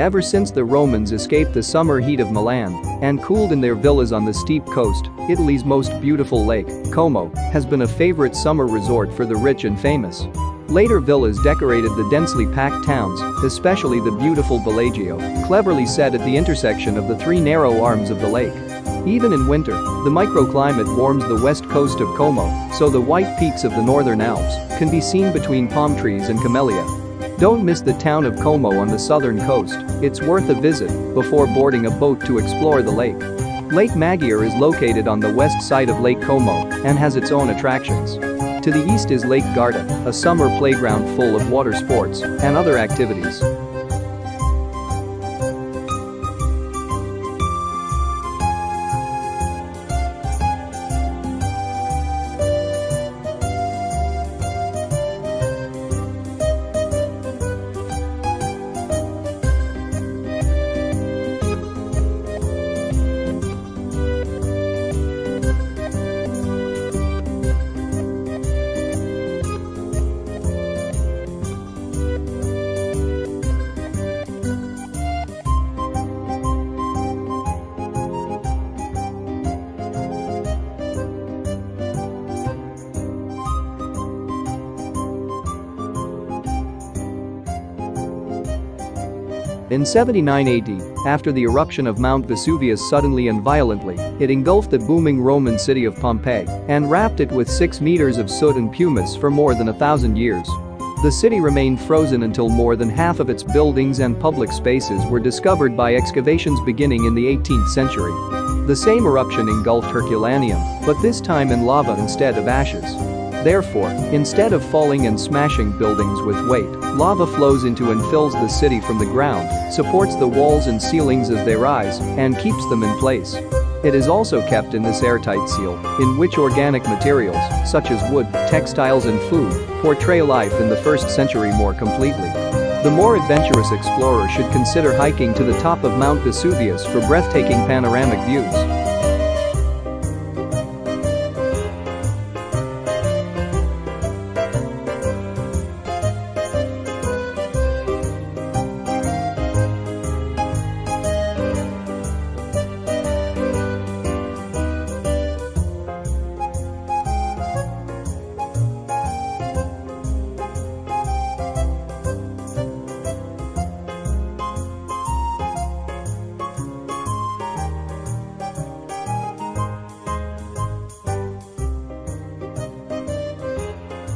Ever since the Romans escaped the summer heat of Milan and cooled in their villas on the steep coast, Italy's most beautiful lake, Como, has been a favorite summer resort for the rich and famous. Later villas decorated the densely packed towns, especially the beautiful Bellagio, cleverly set at the intersection of the three narrow arms of the lake. Even in winter, the microclimate warms the west coast of Como, so the white peaks of the northern Alps can be seen between palm trees and camellia. Don't miss the town of Como on the southern coast, it's worth a visit before boarding a boat to explore the lake. Lake Maggiore is located on the west side of Lake Como and has its own attractions. To the east is Lake Garda, a summer playground full of water sports and other activities. In 79 AD, after the eruption of Mount Vesuvius suddenly and violently, it engulfed the booming Roman city of Pompei and wrapped it with 6 meters of soot and pumice for more than 1,000 years. The city remained frozen until more than half of its buildings and public spaces were discovered by excavations beginning in the 18th century. The same eruption engulfed Herculaneum, but this time in lava instead of ashes. Therefore, instead of falling and smashing buildings with weight, lava flows into and fills the city from the ground, supports the walls and ceilings as they rise, and keeps them in place. It is also kept in this airtight seal, in which organic materials, such as wood, textiles and food, portray life in the 1st century more completely. The more adventurous explorer should consider hiking to the top of Mount Vesuvius for breathtaking panoramic views.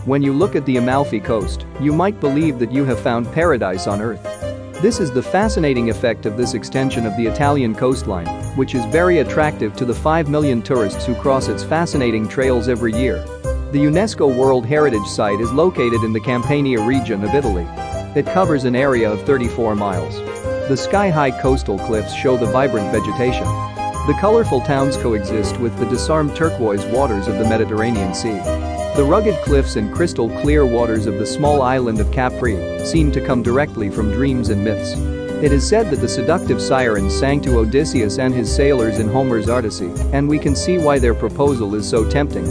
When you look at the Amalfi Coast, you might believe that you have found paradise on earth. This is the fascinating effect of this extension of the Italian coastline, which is very attractive to the 5 million tourists who cross its fascinating trails every year. The UNESCO World Heritage Site is located in the Campania region of Italy. It covers an area of 34 miles. The sky-high coastal cliffs show the vibrant vegetation. The colorful towns coexist with the disarmed turquoise waters of the Mediterranean Sea. The rugged cliffs and crystal-clear waters of the small island of Capri seem to come directly from dreams and myths. It is said that the seductive sirens sang to Odysseus and his sailors in Homer's Odyssey, and we can see why their proposal is so tempting.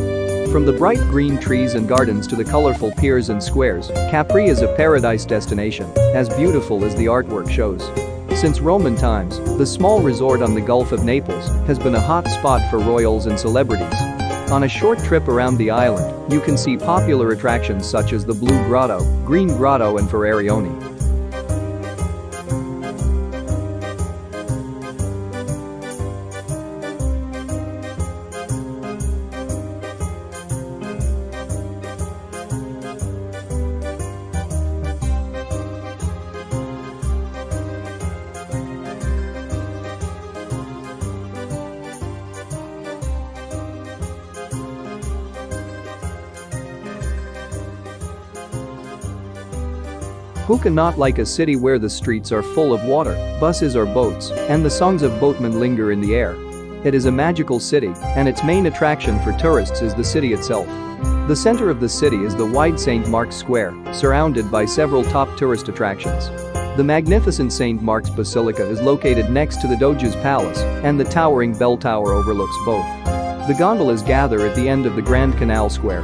From the bright green trees and gardens to the colorful piers and squares, Capri is a paradise destination, as beautiful as the artwork shows. Since Roman times, the small resort on the Gulf of Naples has been a hot spot for royals and celebrities. On a short trip around the island, you can see popular attractions such as the Blue Grotto, Green Grotto and Ferrarioni. Who can not like a city where the streets are full of water, buses or boats, and the songs of boatmen linger in the air? It is a magical city, and its main attraction for tourists is the city itself. The center of the city is the wide St. Mark's Square, surrounded by several top tourist attractions. The magnificent St. Mark's Basilica is located next to the Doge's Palace, and the towering bell tower overlooks both. The gondolas gather at the end of the Grand Canal Square.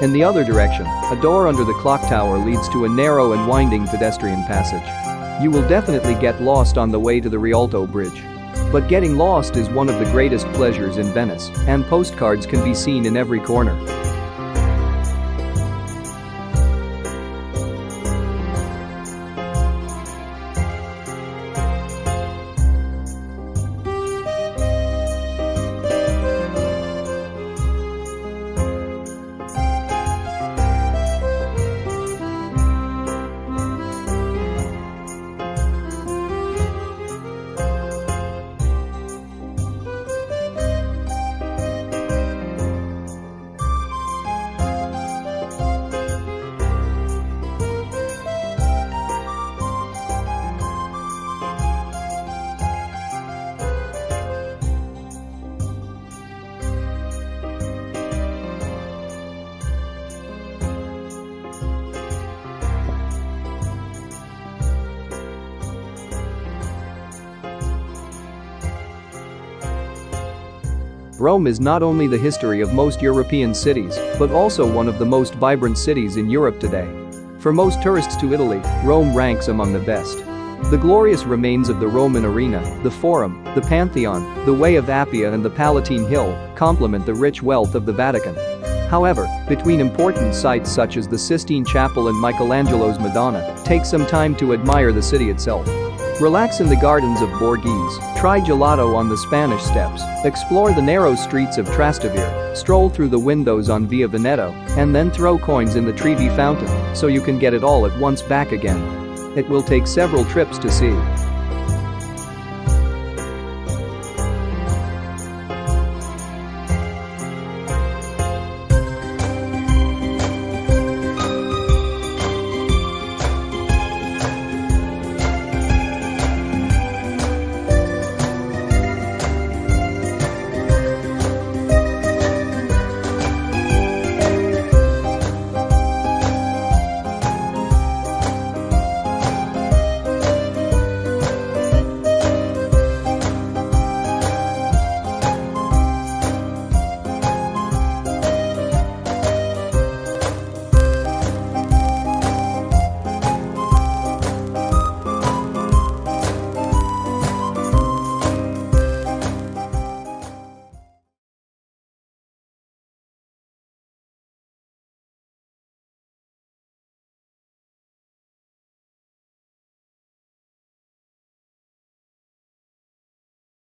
In the other direction, a door under the clock tower leads to a narrow and winding pedestrian passage. You will definitely get lost on the way to the Rialto Bridge. But getting lost is one of the greatest pleasures in Venice, and postcards can be seen in every corner. Rome is not only the history of most European cities, but also one of the most vibrant cities in Europe today. For most tourists to Italy, Rome ranks among the best. The glorious remains of the Roman Arena, the Forum, the Pantheon, the Way of Appia and the Palatine Hill complement the rich wealth of the Vatican. However, between important sites such as the Sistine Chapel and Michelangelo's Madonna, take some time to admire the city itself. Relax in the gardens of Borghese, try gelato on the Spanish Steps, explore the narrow streets of Trastevere, stroll through the windows on Via Veneto, and then throw coins in the Trevi fountain so you can get it all at once back again. It will take several trips to see.